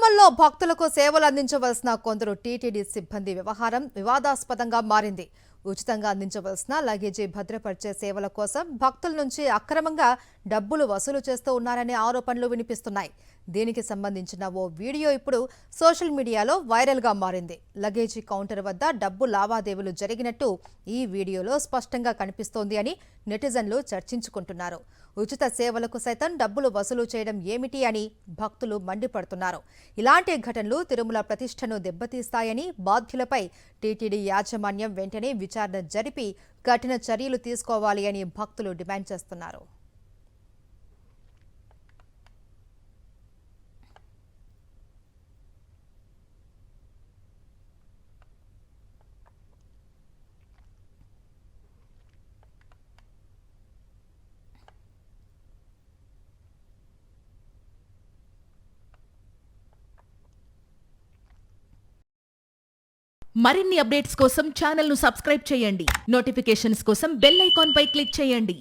తిరుమలలో భక్తులకు సేవలు అందించవలసిన కొందరు టీటీడీ సిబ్బంది వ్యవహారం వివాదాస్పదంగా మారింది. ఉచితంగా అందించవలసిన లగేజీ భద్రపరిచే సేవల కోసం భక్తుల నుంచి అక్రమంగా డబ్బులు వసూలు చేస్తూ ఉన్నారనే ఆరోపణలు వినిపిస్తున్నాయి. దీనికి సంబంధించిన ఓ వీడియో ఇప్పుడు సోషల్ మీడియాలో వైరల్గా మారింది. లగేజీ కౌంటర్ వద్ద డబ్బు లావాదేవీలు జరిగినట్టు ఈ వీడియోలో స్పష్టంగా కనిపిస్తోంది అని నెటిజన్లు చర్చించుకుంటున్నారు. ఉచిత సేవలకు సైతం డబ్బులు వసూలు చేయడం ఏమిటి అని భక్తులు మండిపడుతున్నారు. ఇలాంటి ఘటనలు తిరుమల ప్రతిష్టను దెబ్బతీస్తాయని, బాధ్యులపై టీటీడీ యాజమాన్యం వెంటనే విచారణ జరిపి కఠిన చర్యలు తీసుకోవాలి అని భక్తులు డిమాండ్ చేస్తున్నారు. మరిన్ని అప్డేట్స్ కోసం ఛానల్ ను సబ్స్క్రైబ్ చేయండి. నోటిఫికేషన్స్ కోసం బెల్ ఐకాన్ పై క్లిక్ చేయండి.